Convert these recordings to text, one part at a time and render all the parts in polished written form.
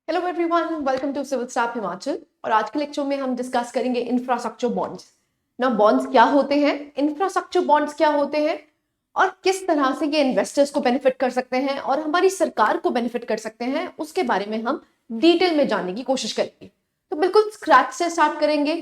Hello everyone, welcome to civil staff Himachal. और आज के लेक्चर में हम डिस्कस करेंगे इंफ्रास्ट्रक्चर बॉन्ड्स। ना बॉन्ड्स क्या होते हैं, इंफ्रास्ट्रक्चर बॉन्ड्स क्या होते हैं और किस तरह से ये इन्वेस्टर्स को बेनिफिट कर सकते हैं और हमारी सरकार को बेनिफिट कर सकते हैं, उसके बारे में हम डिटेल में जानने की कोशिश करेंगे। तो बिल्कुल स्क्रैच से स्टार्ट करेंगे।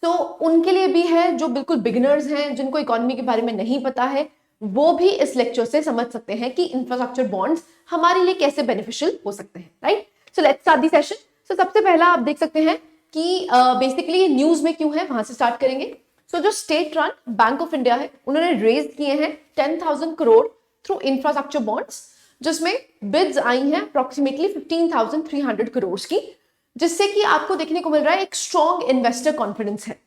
तो उनके लिए भी है जो बिल्कुल बिगिनर्स हैं, जिनको इकोनॉमी के बारे में नहीं पता है, वो भी इस लेक्चर से समझ सकते हैं कि इंफ्रास्ट्रक्चर बॉन्ड्स हमारे लिए कैसे बेनिफिशियल हो सकते हैं। Right, so let's start the session. So सबसे पहला आप देख सकते हैं कि बेसिकली ये न्यूज में क्यों है, वहां से स्टार्ट करेंगे। सो जो state run bank of India है, उन्होंने रेज किए हैं 10,000 करोड़ थ्रू इंफ्रास्ट्रक्चर बॉन्ड्स, जिसमें बिड्स आई हैं अप्रोक्सीमेटली 15,300 करोड़ की, जिससे कि आपको देखने को मिल रहा है एक स्ट्रॉन्ग इन्वेस्टर कॉन्फिडेंस है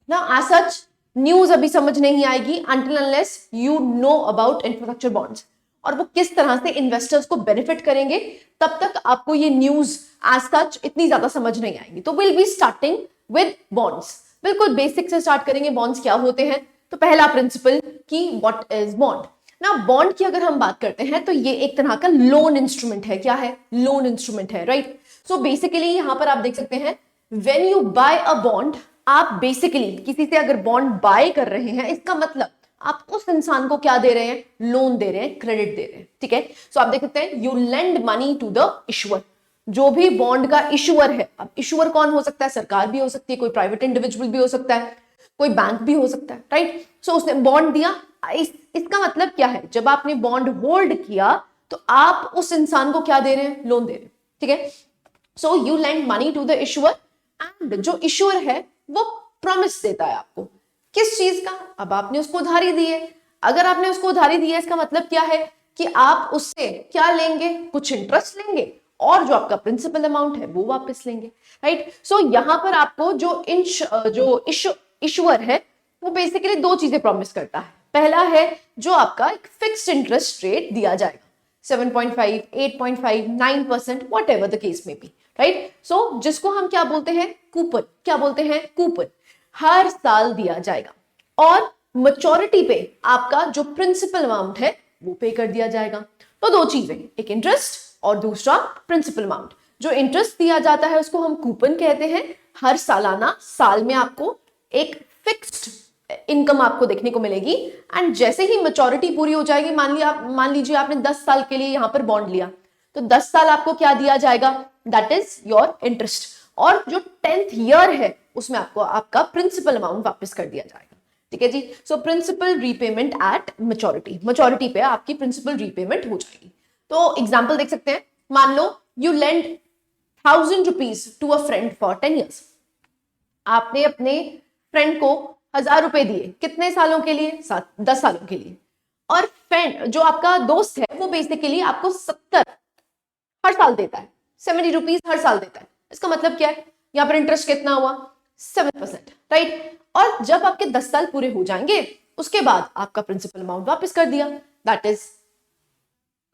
ना। एज सच न्यूज अभी समझ नहीं आएगी until unless you know about infrastructure bonds और वो किस तरह से इन्वेस्टर्स को बेनिफिट करेंगे, तब तक आपको ये न्यूज एज सच इतनी ज्यादा समझ नहीं आएगी। तो will be starting with bonds. बिल्कुल बेसिक से स्टार्ट करेंगे। बॉन्ड्स क्या होते हैं, तो पहला प्रिंसिपल कि व्हाट इज बॉन्ड ना। बॉन्ड की अगर हम बात करते हैं तो ये एक तरह का लोन इंस्ट्रूमेंट है। क्या है? लोन इंस्ट्रूमेंट है। राइट, सो बेसिकली यहां पर आप देख सकते हैं when you buy a bond, आप बेसिकली किसी से अगर बॉन्ड बाय कर रहे हैं, इसका मतलब आप उस इंसान को क्या दे रहे हैं? लोन दे रहे हैं, क्रेडिट दे रहे हैं। ठीक है, सो आप देख सकते हैं you lend money to the issuer. जो भी बॉन्ड का इशुअर है, अब इशुअर कौन हो सकता है? सरकार भी हो सकती है, कोई प्राइवेट इंडिविजुअल भी हो सकता है, कोई बैंक भी हो सकता है। राइट, सो उसने बॉन्ड दिया। इसका मतलब क्या है? जब आपने बॉन्ड होल्ड किया तो आप उस इंसान को क्या दे रहे हैं? लोन दे रहे हैं। ठीक है, so you lend money to the issuer and जो इशुअर है वो प्रॉमिस देता है आपको किस चीज का? अब आपने उसको उधारी दी है। अगर आपने उसको उधारी दी है, इसका मतलब क्या है कि आप उससे क्या लेंगे? कुछ इंटरेस्ट लेंगे और जो आपका प्रिंसिपल अमाउंट है वो वापस लेंगे। राइट, सो यहां पर आपको जो इशुअर है वो बेसिकली दो चीजें प्रॉमिस करता है। पहला है जो आपका एक फिक्स्ड इंटरेस्ट रेट दिया जाएगा, 7.5, 8.5, 9%, वॉट एवर द केस में बी। राइट, सो जिसको हम क्या बोलते हैं? कूपन। क्या बोलते हैं? कूपन। हर साल दिया जाएगा और मैच्योरिटी पे आपका जो प्रिंसिपल अमाउंट है वो पे कर दिया जाएगा। तो दो चीजें, एक इंटरेस्ट और दूसरा प्रिंसिपल अमाउंट। जो इंटरेस्ट दिया जाता है उसको हम कूपन कहते हैं। हर सालाना, साल में आपको एक फिक्स्ड इनकम आपको देखने को मिलेगी एंड जैसे ही मैच्योरिटी पूरी हो जाएगी, मान लीजिए आपने 10 साल के लिए यहां पर बॉन्ड लिया, तो 10 साल आपको क्या दिया जाएगा? That is your interest. और जो 10th ईयर है उसमें आपको आपका प्रिंसिपल अमाउंट वापस कर दिया जाएगा। ठीक है जी, so principal repayment at maturity. Maturity पे आपकी प्रिंसिपल रीपेमेंट हो जाएगी। तो एग्जांपल देख सकते हैं, मान लो you lend 1,000 rupees to a friend for 10 years. आपने अपने फ्रेंड को 1,000 रुपए दिए, कितने सालों के लिए? 10 सालों के लिए। और फ्रेंड जो आपका दोस्त है वो बेसिकली आपको 70 हर साल देता है, 70 रुपीज हर साल देता है। इसका मतलब क्या है? यहां पर इंटरेस्ट कितना हुआ? 7%। राइट, और जब आपके 10 साल पूरे हो जाएंगे उसके बाद आपका प्रिंसिपल अमाउंट वापस कर दिया, that is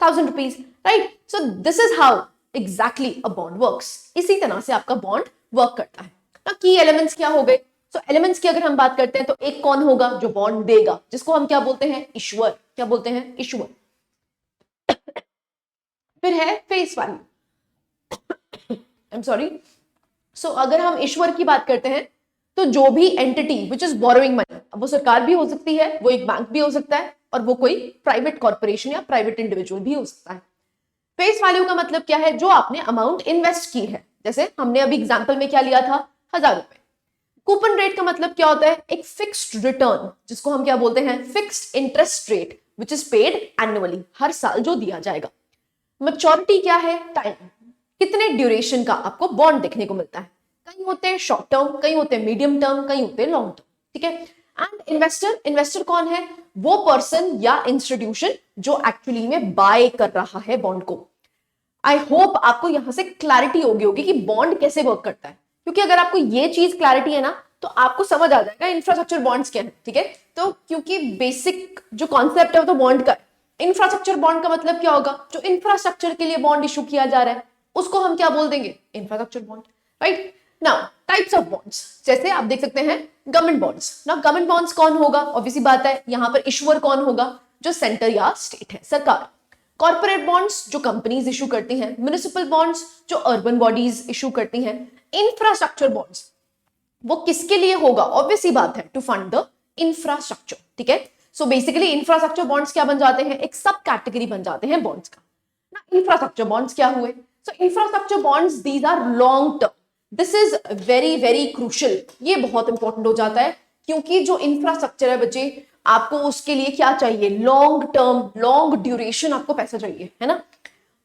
1,000 rupees. Right, so this is how exactly a bond works. इसी तरह से आपका बॉन्ड वर्क करता है ना। की एलिमेंट्स क्या हो गए? सो एलिमेंट्स की अगर हम बात करते हैं तो एक कौन होगा? जो बॉन्ड देगा, जिसको हम क्या बोलते हैं? इशुअर। क्या बोलते हैं? इशुअर। फिर है face value. I am sorry. So अगर हम ईश्वर की बात करते हैं तो जो भी entity which is borrowing money, अब वो सरकार भी हो सकती है, वो एक बैंक भी हो सकता है और वो कोई प्राइवेट कॉर्पोरेशन या प्राइवेट इंडिविजुअल भी हो सकता है। फेस वैल्यू का मतलब क्या है? जो आपने अमाउंट इन्वेस्ट की है। जैसे हमने अभी एग्जांपल में क्या लिया था? 1,000 रुपए। कूपन रेट का मतलब क्या होता है? एक फिक्स्ड रिटर्न, जिसको हम क्या बोलते हैं? Fixed interest rate which is paid annually, हर साल जो दिया जाएगा। मैच्योरिटी क्या है? टाइम। कितने ड्यूरेशन का आपको बॉन्ड देखने को मिलता है? कहीं होते हैं शॉर्ट टर्म, कहीं होते हैं मीडियम टर्म, कहीं होते हैं लॉन्ग टर्म। ठीक है, एंड इन्वेस्टर, इन्वेस्टर कौन है? वो पर्सन या इंस्टीट्यूशन जो एक्चुअली में बाय कर रहा है बॉन्ड को। आई होप आपको यहां से क्लैरिटी होगी कि बॉन्ड कैसे वर्क करता है, क्योंकि अगर आपको ये चीज क्लैरिटी है ना तो आपको समझ आ जाएगा इंफ्रास्ट्रक्चर बॉन्ड्स क्या है। ठीक है, तो क्योंकि बेसिक जो कॉन्सेप्ट है वो तो बॉन्ड का है। इंफ्रास्ट्रक्चर बॉन्ड का मतलब क्या होगा? जो इंफ्रास्ट्रक्चर के लिए बॉन्ड इशू किया जा रहा है उसको हम क्या बोल देंगे? Infrastructure bond. Right, now types of bonds, जैसे आप देख सकते हैं गवर्नमेंट बॉन्ड्स। ना गवर्नमेंट बॉन्ड्स कौन होगा? ऑब्वियसली बात है, यहां पर इशुअर कौन होगा? जो सेंटर या स्टेट है, सरकार। कॉर्पोरेट बॉन्ड्स जो कंपनीज इशू करती हैं, म्युनिसिपल बॉन्ड्स जो अर्बन बॉडीज इशू करती हैं, इंफ्रास्ट्रक्चर बॉन्ड्स वो किसके लिए होगा? ऑब्वियस ही बात है, टू फंड द इंफ्रास्ट्रक्चर, ठीक है। सो बेसिकली इंफ्रास्ट्रक्चर बॉन्ड्स क्या बन जाते हैं? एक सब कैटेगरी बन जाते हैं बॉन्ड्स का ना। इंफ्रास्ट्रक्चर बॉन्ड्स क्या हुए? So infrastructure bonds these are long term, this is very very crucial, ये बहुत इंपॉर्टेंट हो जाता है क्योंकि जो इंफ्रास्ट्रक्चर है बच्चे, आपको उसके लिए क्या चाहिए? लॉन्ग टर्म, लॉन्ग ड्यूरेशन आपको पैसा चाहिए, है ना।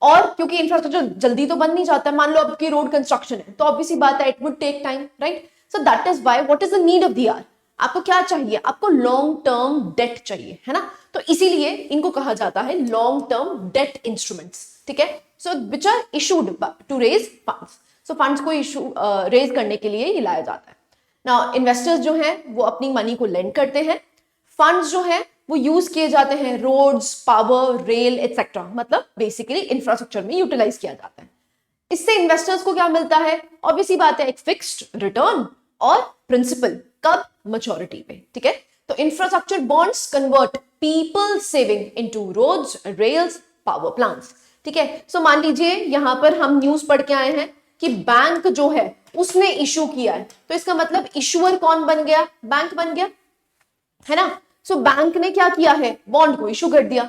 और क्योंकि इंफ्रास्ट्रक्चर जल्दी तो बन नहीं जाता, मान लो आपकी रोड कंस्ट्रक्शन है तो ऑब्वियसली बात है it would take time, right. So that is why what is the need of the hour, आपको क्या चाहिए? आपको लॉन्ग टर्म डेट चाहिए, है ना। तो इसीलिए इनको कहा जाता है लॉन्ग टर्म डेट इंस्ट्रूमेंट्स, ठीक है। So which are issued to raise funds, so funds को इशू रेज करने के लिए ये लाया जाता है। नाउ इन्वेस्टर्स जो हैं वो अपनी मनी को लेंड करते हैं, फंड्स जो हैं वो यूज किए जाते हैं रोड्स, पावर, रेल एटसेट्रा, मतलब बेसिकली इंफ्रास्ट्रक्चर में यूटिलाइज किया जाता है। इससे इन्वेस्टर्स को क्या मिलता है? ऑब्वियसली बात है, एक फिक्स्ड रिटर्न और प्रिंसिपल, कब? मैच्योरिटी पे, ठीक है। तो infrastructure bonds convert people saving into roads, rails, power plants, ठीक है। सो मान लीजिए यहां पर हम न्यूज पढ़ के आए हैं कि बैंक जो है उसने इशू किया है, तो इसका मतलब इशूअर कौन बन गया? बैंक बन गया, है ना। सो बैंक ने क्या किया है? बॉन्ड को इशू कर दिया।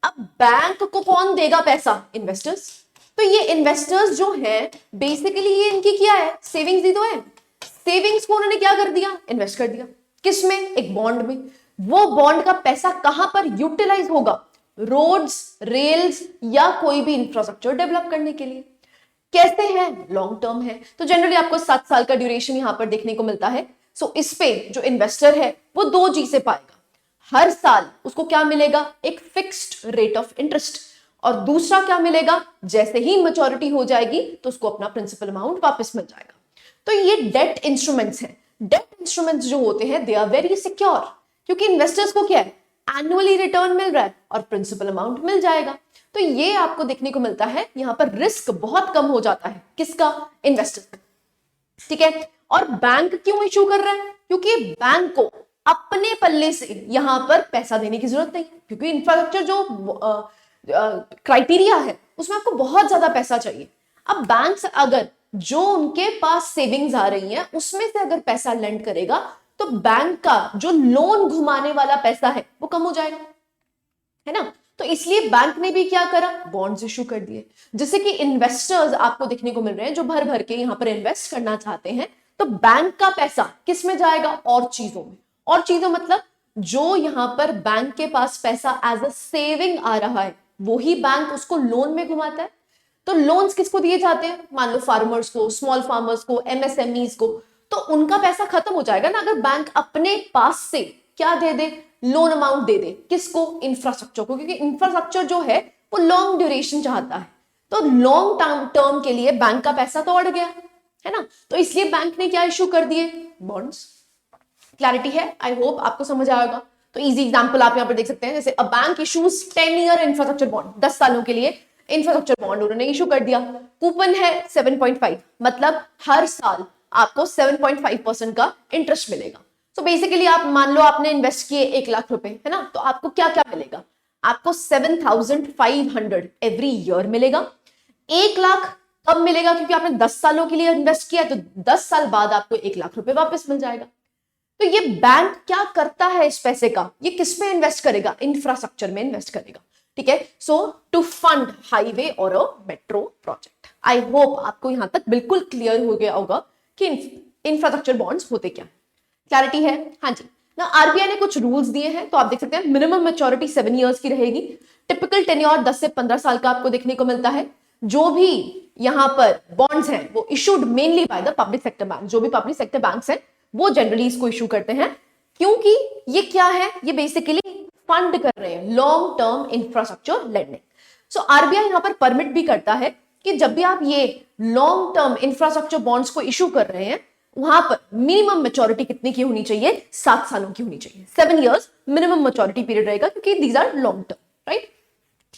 अब बैंक को कौन देगा पैसा? इन्वेस्टर्स। तो ये इन्वेस्टर्स जो हैं बेसिकली ये इनकी क्या है? सेविंग्स ही तो है। सेविंग्स को उन्होंने क्या कर दिया? इन्वेस्ट कर दिया। किसमें? एक बॉन्ड में। वो बॉन्ड का पैसा कहां पर यूटिलाइज होगा? रोड्स, रेल्स या कोई भी इंफ्रास्ट्रक्चर डेवलप करने के लिए। कैसे है? लॉन्ग टर्म है, तो जनरली आपको 7 साल का ड्यूरेशन यहां पर देखने को मिलता है। सो इस पे जो इन्वेस्टर है वो 2 चीजें पाएगा, हर साल उसको क्या मिलेगा? एक फिक्स्ड रेट ऑफ इंटरेस्ट, और दूसरा क्या मिलेगा? जैसे ही मैच्योरिटी हो जाएगी तो उसको अपना प्रिंसिपल अमाउंट वापस मिल जाएगा। तो ये डेट इंस्ट्रूमेंट्स हैं। डेट इंस्ट्रूमेंट्स जो होते हैं दे आर वेरी सिक्योर, क्योंकि इन्वेस्टर्स को क्या है? एनुअली रिटर्न मिल रहा है और प्रिंसिपल अमाउंट मिल जाएगा। तो ये आपको देखने को मिलता है, यहां पर रिस्क बहुत कम हो जाता है। किसका? इन्वेस्टर का, ठीक है। और बैंक क्यों इशू कर रहा है? क्योंकि बैंक को अपने पल्ले से यहां पर पैसा देने की जरूरत नहीं, क्योंकि इंफ्रास्ट्रक्चर जो क्राइटेरिया है उसमें आपको बहुत ज्यादा पैसा चाहिए। अब बैंक्स अगर जो उनके पास सेविंग्स आ रही हैं उसमें से अगर पैसा लेंड करेगा तो बैंक का जो लोन घुमाने वाला पैसा है वो कम हो जाएगा, है ना। तो इसलिए बैंक ने भी क्या करा? बॉन्ड्स इशू कर दिए, जिससे कि इन्वेस्टर्स आपको देखने को मिल रहे हैं जो भर भर के यहां पर इन्वेस्ट करना चाहते हैं। तो बैंक का पैसा किस में जाएगा? और चीजों में। और चीजों मतलब जो यहां पर बैंक के पास पैसा एज अ सेविंग आ रहा है वो ही बैंक उसको लोन में घुमाता है। तो लोन्स किसको दिए जाते हैं? मान लो फार्मर्स को, स्मॉल फार्मर्स को, एमएसएमईज को। तो उनका पैसा खत्म हो जाएगा ना अगर बैंक अपने पास से क्या दे दे? लोन अमाउंट दे दे। किसको? इंफ्रास्ट्रक्चर को, क्योंकि इंफ्रास्ट्रक्चर जो है वो लॉन्ग ड्यूरेशन चाहता है। तो लॉन्ग टर्म के लिए बैंक का पैसा तो अड़ गया, है ना। तो इसलिए बैंक ने क्या इशू कर दिए? बॉन्ड्स। क्लैरिटी है? आई होप आपको समझ आएगा। तो इजी एग्जांपल आप यहां पर देख सकते हैं, जैसे a bank issues 10 year infrastructure bond, 10 सालों के लिए इंफ्रास्ट्रक्चर बॉन्ड उन्होंने इशू कर दिया। कूपन है 7.5, मतलब हर साल आपको 7.5% का इंटरेस्ट मिलेगा। तो बेसिकली आप मान लो आपने इन्वेस्ट किए 1 लाख रुपए, है ना, तो आपको क्या क्या मिलेगा? आपको 7,500 एवरी ईयर मिलेगा। 1 लाख कब मिलेगा? क्योंकि आपने 10 सालों के लिए इन्वेस्ट किया, तो 10 साल बाद आपको 1 लाख रुपए वापस मिल जाएगा। तो ये बैंक क्या करता है इस पैसे का? ये किस में इन्वेस्ट करेगा? इंफ्रास्ट्रक्चर में इन्वेस्ट करेगा, ठीक है। सो टू फंड हाईवे और अ मेट्रो प्रोजेक्ट। आई होप आपको यहां तक बिल्कुल क्लियर हो गया होगा कि इंफ्रास्ट्रक्चर बॉन्ड्स होते क्या। क्लैरिटी है? हाँ जी। ना आरबीआई ने कुछ रूल्स दिए हैं, तो आप देख सकते हैं मिनिमम मैच्योरिटी 7 इयर्स की रहेगी। टिपिकल टेन्योर 10 से 15 साल का आपको देखने को मिलता है। जो भी यहां पर बॉन्ड्स हैं वो issued mainly by the public sector bank, जो भी पब्लिक सेक्टर बैंक्स हैं वो जनरली इसको इशू करते हैं, क्योंकि ये क्या है? ये बेसिकली फंड कर रहे हैं long term infrastructure lending. So RBI यहां पर परमिट भी करता है कि जब भी आप ये लॉन्ग टर्म इंफ्रास्ट्रक्चर बॉन्ड्स को इशू कर रहे हैं वहां पर मिनिमम मैच्योरिटी कितनी की होनी चाहिए? 7 सालों की होनी चाहिए। 7 इयर्स मिनिमम मैच्योरिटी पीरियड रहेगा, क्योंकि these are long term, right.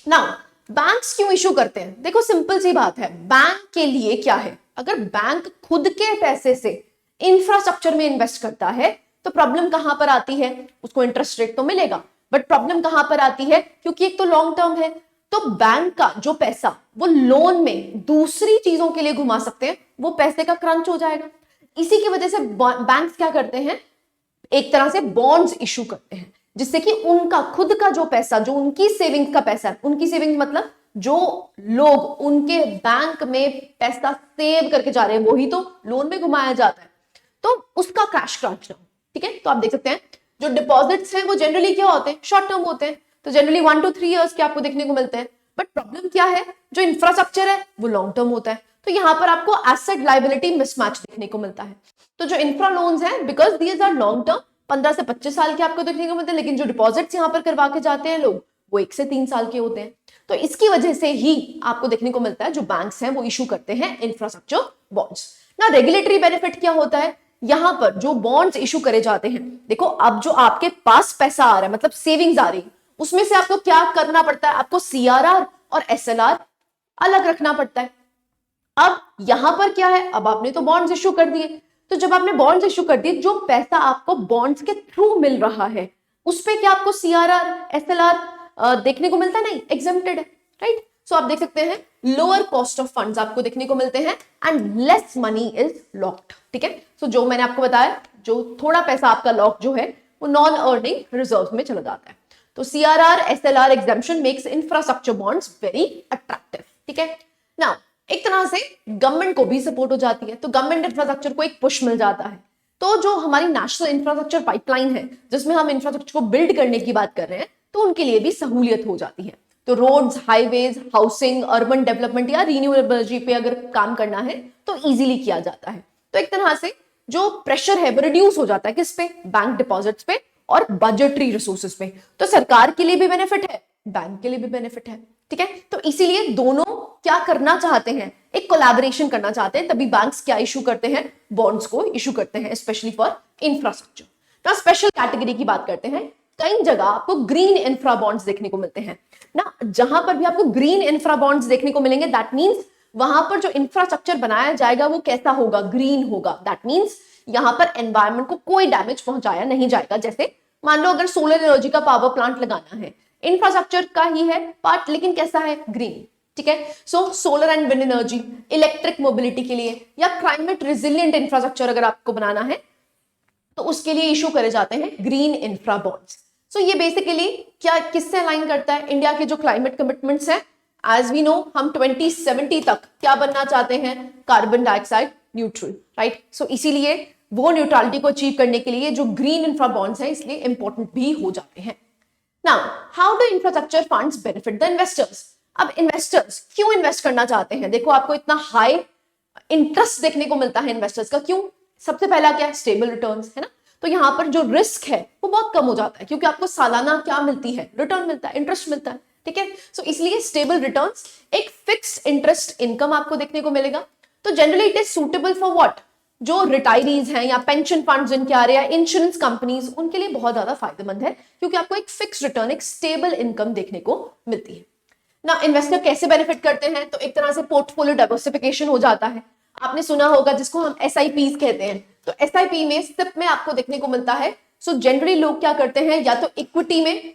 Now banks क्यों इशू करते हैं? देखो सिंपल सी बात है, बैंक के लिए क्या है, अगर बैंक खुद के पैसे से इंफ्रास्ट्रक्चर में इन्वेस्ट करता है तो प्रॉब्लम कहां पर आती है? उसको इंटरेस्ट रेट तो मिलेगा, बट प्रॉब्लम कहां पर आती है? क्योंकि एक तो लॉन्ग टर्म है, तो बैंक का जो पैसा वो लोन में दूसरी चीजों के लिए घुमा सकते हैं, वो पैसे का क्रंच हो जाएगा। इसी की वजह से बैंक्स क्या करते हैं, एक तरह से बॉन्ड्स इशू करते हैं, जिससे कि उनका खुद का जो पैसा, जो उनकी सेविंग्स का पैसा है, उनकी सेविंग्स मतलब जो लोग उनके बैंक में पैसा सेव करके जा रहे हैं वही तो लोन में घुमाया जाता है, तो उसका कैश क्रंच ना हो। ठीक है, तो आप देख सकते हैं जो डिपॉजिट्स हैं वो जनरली क्या होते हैं, शॉर्ट टर्म होते हैं, तो जनरली 1 to 3 years के आपको देखने को मिलते हैं। बट प्रॉब्लम क्या है, जो इंफ्रास्ट्रक्चर है वो लॉन्ग टर्म होता है, तो यहां पर आपको एसेट लायबिलिटी मिसमैच देखने को मिलता है। तो जो इंफ्रा लोन्स हैं, because these are long term, 15 से 25 साल के आपको देखने को मिलते हैं, लेकिन जो डिपॉजिट्स यहाँ पर करवा के जाते हैं लोग, वो 1 से 3 साल के होते हैं। तो इसकी वजह से ही आपको देखने को मिलता है जो बैंक्स हैं वो इशू करते हैं इंफ्रास्ट्रक्चर बॉन्ड्स। ना रेगुलेटरी बेनिफिट क्या होता है, यहां पर जो बॉन्ड्स इशू करे जाते हैं, देखो अब जो आपके पास पैसा आ रहा है, मतलब सेविंग्स आ रही, उसमें से आपको क्या करना पड़ता है, आपको सीआरआर और एसएलआर अलग रखना पड़ता है। अब यहां पर क्या है, अब आपने तो बॉन्ड्स इशू कर दिए, तो जब आपने बॉन्ड्स इशू कर दिए, जो पैसा आपको बॉन्ड्स के थ्रू मिल रहा है उस पे क्या आपको सीआरआर एसएलआर देखने को मिलता है, नहीं, एग्जेम्प्टेड है, राइट। सो आप देख सकते हैं लोअर कॉस्ट ऑफ फंड्स आपको देखने को मिलते हैं and less money is locked. ठीक है, सो जो मैंने आपको बताया, जो थोड़ा पैसा आपका लॉक जो है वो नॉन अर्निंग रिजर्व में चला जाता है। तो CRR SLR exemption makes infrastructure bonds very attractive. ठीक है, नाउ एक तरह से गवर्नमेंट को भी सपोर्ट हो जाती है, तो गवर्नमेंट इंफ्रास्ट्रक्चर को एक पुश मिल जाता है। तो जो हमारी नेशनल इंफ्रास्ट्रक्चर पाइपलाइन है, जिसमें हम इंफ्रास्ट्रक्चर को बिल्ड करने की बात कर रहे हैं, तो उनके लिए भी सहूलियत हो जाती है। तो roads, highways, housing, urban development या रिन्यूएबल एनर्जी पे अगर काम करना है तो इजीली किया जाता है। तो एक तरह से जो प्रेशर है वो रिड्यूस हो जाता है, किस पे, बैंक डिपॉजिट्स पे और बजटरी रिसोर्सेज पे। तो सरकार के लिए भी बेनिफिट है, बैंक के लिए भी बेनिफिट है। ठीक है, तो इसीलिए दोनों क्या करना चाहते हैं, एक कोलैबोरेशन करना चाहते हैं, तभी बैंक्स क्या इशू करते हैं, बॉन्ड्स को इशू करते हैं, स्पेशली फॉर इंफ्रास्ट्रक्चर। तो स्पेशल कैटेगरी की बात करते हैं, कई जगह आपको ग्रीन इंफ्रा बॉन्ड्स देखने को मिलते हैं ना। जहां पर भी आपको ग्रीन इंफ्रा बॉन्ड्स देखने को मिलेंगे, दैट मींस वहां पर जो इंफ्रास्ट्रक्चर बनाया जाएगा वो कैसा होगा, ग्रीन होगा। दैट मींस यहां पर एनवायरमेंट को कोई डैमेज पहुंचाया नहीं जाएगा। जैसे मान लो अगर सोलर एनर्जी का पावर प्लांट लगाना है, इंफ्रास्ट्रक्चर का ही है पार्ट, लेकिन कैसा है, ग्रीन। ठीक है, so solar and wind energy, electric mobility के लिए या क्लाइमेट रेजिलिएंट इंफ्रास्ट्रक्चर अगर आपको बनाना है तो उसके लिए इशू करे जाते हैं ग्रीन इंफ्रा बॉन्ड्स। सो ये बेसिकली क्या किससे अलाइन करता है, इंडिया के जो क्लाइमेट कमिटमेंट्स हैं। एज वी नो हम 2070 तक क्या बनना चाहते हैं, कार्बन डाइऑक्साइड न्यूट्रल, राइट। सो इसीलिए वो न्यूट्रलिटी को अचीव करने के लिए जो ग्रीन इंफ्रा बॉन्ड्स हैं इसलिए इंपॉर्टेंट भी हो जाते हैं। Now how do infrastructure funds benefit the investors. अब इन्वेस्टर्स क्यों इन्वेस्ट करना चाहते हैं, देखो आपको इतना हाई इंटरेस्ट देखने को मिलता है इन्वेस्टर्स का, क्यों, सबसे पहला क्या है, स्टेबल रिटर्न्स, है ना। तो यहां पर जो रिस्क है वो बहुत कम हो जाता है, क्योंकि आपको सालाना क्या मिलती है, रिटर्न मिलता है, इंटरेस्ट मिलता है। ठीक है, सो इसलिए स्टेबल रिटर्न्स, एक फिक्स्ड इंटरेस्ट इनकम आपको देखने को मिलेगा। तो generally it is suitable for what, जो रिटायरीज हैं या पेंशन फंड जिनके आ रहे हैं, इंश्योरेंस कंपनीज, उनके लिए बहुत ज्यादा फायदेमंद है, क्योंकि आपको एक फिक्स रिटर्न, एक स्टेबल इनकम देखने को मिलती है ना। इन्वेस्टर कैसे बेनिफिट करते हैं, तो एक तरह से पोर्टफोलियो डाइवर्सिफिकेशन हो जाता है। आपने सुना होगा जिसको हम एसआईपीज कहते हैं, तो एसआईपी में सिप में आपको देखने को मिलता है। सो जनरली लोग क्या करते हैं, या तो इक्विटी में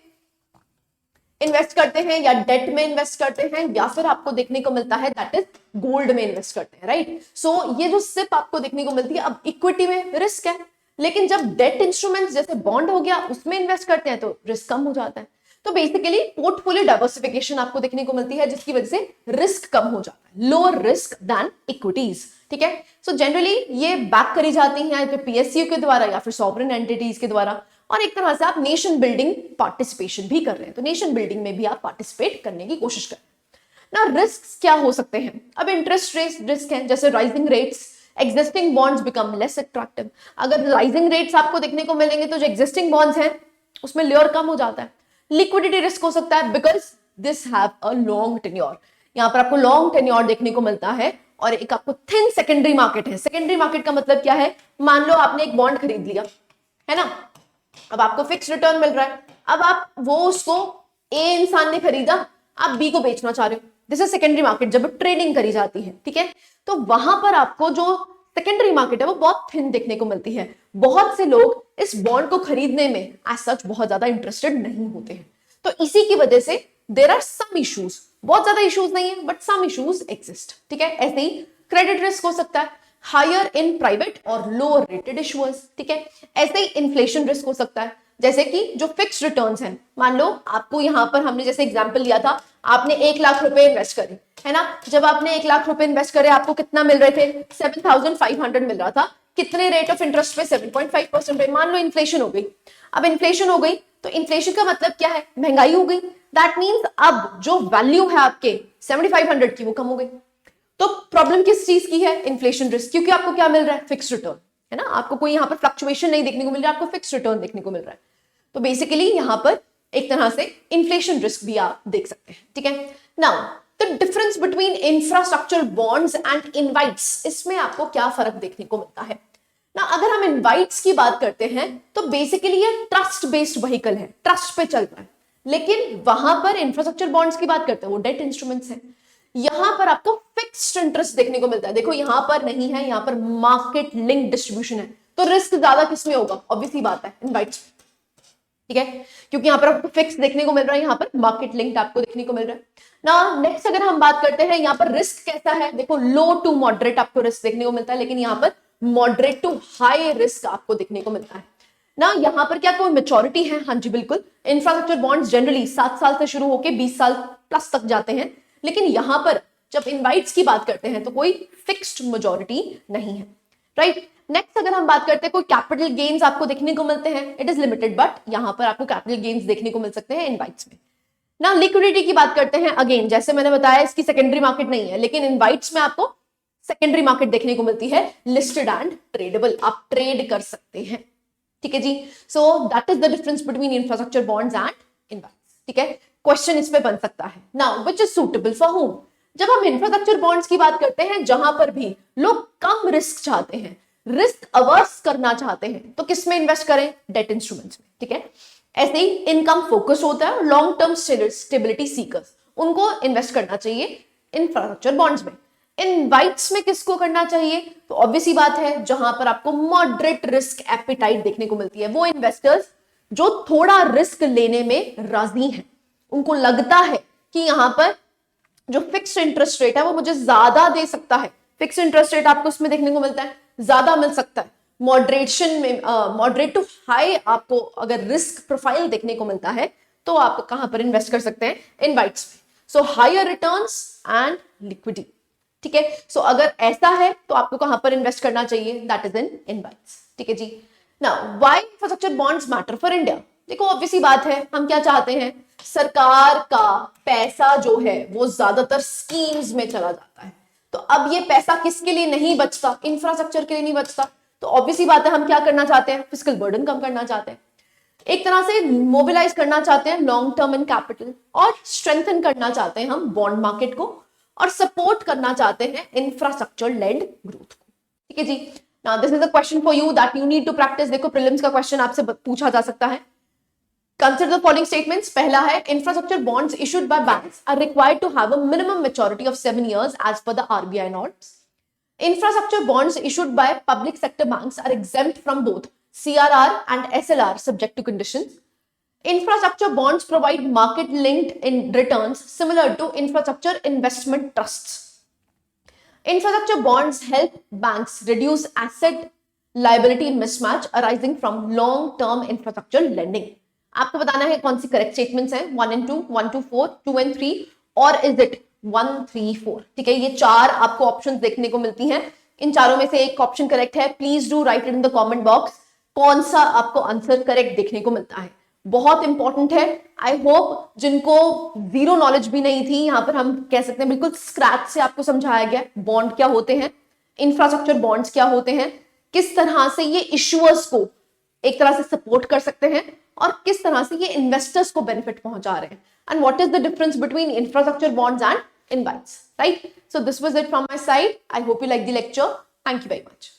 इन्वेस्ट करते हैं या डेट में इन्वेस्ट करते हैं, या फिर आपको देखने को मिलता है दैट इज गोल्ड में इन्वेस्ट करते हैं, राइट। सो ये जो सिप आपको देखने को मिलती है, अब इक्विटी में रिस्क है, लेकिन जब डेट इंस्ट्रूमेंट्स जैसे बॉन्ड हो गया उसमें इन्वेस्ट करते हैं तो रिस्क कम हो जाता है। तो बेसिकली पोर्टफोलियो डाइवर्सिफिकेशन आपको देखने को मिलती है, जिसकी वजह से रिस्क कम हो जाता है, लोअर रिस्क देन इक्विटीज। ठीक है, सो जनरली ये बैक करी जाती हैं या पीएसयू के द्वारा या फिर सॉवरेन एंटिटीज के द्वारा, और एक तरह से आप नेशन बिल्डिंग पार्टिसिपेशन भी कर रहे हैं, तो नेशन बिल्डिंग में भी आप पार्टिसिपेट करने की कोशिश करें ना। रिस्क क्या हो सकते हैं, अब इंटरेस्ट रेट रिस्क है, जैसे rising rates, existing bonds become less attractive. अगर राइजिंग रेट्स आपको देखने को मिलेंगे तो जो एग्जिस्टिंग बॉन्ड्स हैं उसमें लेयर कम हो जाता है। लिक्विडिटी रिस्क हो सकता है, because this have a long tenure, यहां पर आपको लॉन्ग टेन्योर देखने को मिलता है, और एक आपको थिन सेकेंडरी मार्केट है। सेकेंडरी मार्केट का मतलब क्या है, मान लो आपने एक बॉन्ड खरीद लिया है ना, अब आपको फिक्स रिटर्न मिल रहा है, अब आप वो उसको ए इंसान ने खरीदा, आप बी को बेचना चाह रहे हो, दिस इज सेकेंडरी मार्केट, जब ट्रेडिंग करी जाती है। ठीक है, तो वहां पर आपको जो सेकेंडरी मार्केट है वो बहुत थिन देखने को मिलती है। बहुत से लोग इस बॉन्ड को खरीदने में एज सच बहुत ज्यादा इंटरेस्टेड नहीं होते हैं, तो इसी की वजह से देयर आर सम इश्यूज, बहुत ज्यादा इश्यूज नहीं है बट सम इश्यूज एग्जिस्ट, ठीक है। ऐसे ही क्रेडिट रिस्क हो सकता है हायर इन प्राइवेट और लोअर रेटेड इशुअर्स, ठीक है। ऐसे ही इन्फ्लेशन रिस्क हो सकता है, जैसे कि जो फिक्स्ड रिटर्न्स हैं, मान लो आपको यहाँ पर हमने जैसे एग्जांपल लिया था, आपने 1 लाख रुपए इन्वेस्ट करे, है ना। जब आपने 1 लाख रुपए इन्वेस्ट करे, आपको कितना मिल रहे थे, 7,500 मिल रहा था। कितने रेट ऑफ इंटरेस्ट पे, 7.5% पे। मान लो इन्फ्लेशन हो गई, अब इन्फ्लेशन हो गई तो इन्फ्लेशन का मतलब क्या है, महंगाई हो गई। दैट मीन्स अब जो वैल्यू है आपके 7,500 की वो कम हो गई। तो प्रॉब्लम किस चीज की है, इन्फ्लेशन रिस्क, क्योंकि आपको क्या मिल रहा है, फिक्स रिटर्न, है ना। आपको कोई यहाँ पर फ्लक्चुएशन नहीं देखने को मिल रहा है, आपको फिक्स रिटर्न देखने को मिल रहा है। तो बेसिकली यहाँ पर एक तरह से इन्फ्लेशन रिस्क भी आप देख सकते हैं, ठीक है। Now the difference between infrastructure bonds and invites, इसमें आपको क्या फर्क देखने को मिलता है ना। अगर हम इनवाइट्स की बात करते हैं तो बेसिकली ये ट्रस्ट बेस्ड व्हीकल है, ट्रस्ट पे चल रहा है। लेकिन वहां पर इंफ्रास्ट्रक्चर बॉन्ड्स की बात करते हैं, वो डेट इंस्ट्रूमेंट्स हैं। यहां पर आपको फिक्स्ड इंटरेस्ट देखने को मिलता है। देखो यहां पर नहीं है, यहां पर मार्केट लिंक डिस्ट्रीब्यूशन है, तो रिस्क ज्यादा किसमें होगा, ऑब्वियसली बात है इनवाइट्स, ठीक है। क्योंकि यहाँ पर आपको फिक्स देखने को मिल रहा है, यहाँ पर मार्केट लिंक्ड आपको देखने को मिल रहा है ना। नेक्स्ट अगर हम बात करते हैं, यहाँ पर रिस्क कैसा है, देखो लो टू मॉडरेट आपको रिस्क देखने को मिलता है, लेकिन यहाँ पर मॉडरेट टू हाई रिस्क आपको देखने को मिलता है ना। यहाँ पर क्या कोई मेच्योरिटी है, हाँ जी बिल्कुल। इंफ्रास्ट्रक्चर बॉन्ड्स जनरली 7 साल से शुरू होकर 20 साल प्लस तक जाते हैं, लेकिन यहाँ पर जब इनवाइट्स की बात करते हैं तो कोई फिक्स्ड मेजॉरिटी नहीं है, राइट। नेक्स्ट अगर हम बात करते हैं, कोई कैपिटल गेन्स आपको देखने को मिलते हैं, इट इज लिमिटेड, बट यहां पर आपको कैपिटल गेन्स देखने को मिल सकते हैं इनवाइट्स में ना। लिक्विडिटी की बात करते हैं, अगेन जैसे मैंने बताया इसकी सेकेंडरी मार्केट नहीं है, लेकिन इनवाइट्स में आपको सेकेंडरी मार्केट देखने को मिलती है, लिस्टेड एंड ट्रेडेबल, आप ट्रेड कर सकते हैं, ठीक है जी। So that is the difference between infrastructure bonds and InvITs, ठीक है। क्वेश्चन इसमें बन सकता है now, which is suitable for home. जब हम इंफ्रास्ट्रक्चर बॉन्ड्स की बात करते हैं, जहां पर भी लोग कम रिस्क चाहते हैं, रिस्क अवर्स करना चाहते हैं, तो किस में इन्वेस्ट करें, डेट इंस्ट्रूमेंट्स में, ठीक है। ऐसे ही इनकम फोकस होता है, लॉन्ग टर्म स्टेबिलिटी सीकर्स, उनको इन्वेस्ट करना चाहिए इंफ्रास्ट्रक्चर बॉन्ड्स में। इनवाइट्स में किसको करना चाहिए, तो ऑब्वियसली बात है जहां पर आपको मॉडरेट रिस्क एपिटाइट देखने को मिलती है, वो इन्वेस्टर्स जो थोड़ा रिस्क लेने में राजी हैं, उनको लगता है कि यहां पर जो फिक्स्ड इंटरेस्ट रेट है वो मुझे ज्यादा दे सकता है। फिक्स्ड इंटरेस्ट रेट आपको इसमें देखने को मिलता है, ज्यादा मिल सकता है। मॉडरेशन में मॉडरेट टू हाई आपको अगर रिस्क प्रोफाइल देखने को मिलता है, तो आप कहां पर इन्वेस्ट कर सकते हैं, इनवाइट्स में। So higher returns and liquidity, ठीक है। सो अगर ऐसा है तो आपको कहां पर इन्वेस्ट करना चाहिए, दैट इज इन इनवाइट्स, ठीक है जी। Now why infrastructure bonds matter for India. देखो ऑब्वियसली बात है, हम क्या चाहते हैं, सरकार का पैसा जो है वो ज्यादातर स्कीम्स में चला जाता है। तो अब ये पैसा किसके लिए नहीं बचता, इंफ्रास्ट्रक्चर के लिए नहीं बचता। तो ऑब्वियसली बात है, हम क्या करना चाहते हैं, फिस्कल बर्डन कम करना चाहते हैं, एक तरह से मोबिलाइज करना चाहते हैं लॉन्ग टर्म इन कैपिटल, और स्ट्रेंथन करना चाहते हैं हम बॉन्ड मार्केट को, और सपोर्ट करना चाहते हैं इंफ्रास्ट्रक्चर लेड ग्रोथ को, ठीक है जी। Now this is a question for you that you need to practise. देखो प्रीलिम्स का क्वेश्चन आपसे पूछा जा सकता है। Consider the following statements. पहला है, infrastructure bonds issued by banks are required to have a minimum maturity of 7 years as per the RBI norms. Infrastructure bonds issued by public sector banks are exempt from both CRR and SLR subject to conditions. Infrastructure bonds provide market-linked in returns similar to infrastructure investment trusts. Infrastructure bonds help banks reduce asset liability mismatch arising from long-term infrastructure lending. आपको बताना है कौन C correct statements हैं, 1 and 2, 1 to 4, 2 and 3, और is it 1, 3, 4, ठीक है। ये 4 आपको ऑप्शंस देखने को मिलती हैं, इन चारों में से एक ऑप्शन करेक्ट है। Please do right it in the comment box, कौन सा आपको आंसर करेक्ट देखने को मिलता है, बहुत इंपॉर्टेंट है। आई होप जिनको जीरो नॉलेज भी नहीं थी, यहाँ पर हम कह सकते हैं बिल्कुल स्क्रैच से आपको समझाया गया बॉन्ड क्या होते हैं, इंफ्रास्ट्रक्चर बॉन्ड्स क्या होते हैं, किस तरह से ये इश्यूअर्स को एक तरह से सपोर्ट कर सकते हैं, और किस तरह से ये इन्वेस्टर्स को बेनिफिट पहुंचा रहे हैं, and what is the difference between infrastructure bonds and invites, right. So this was it from my side. I hope you like the lecture. Thank you very much.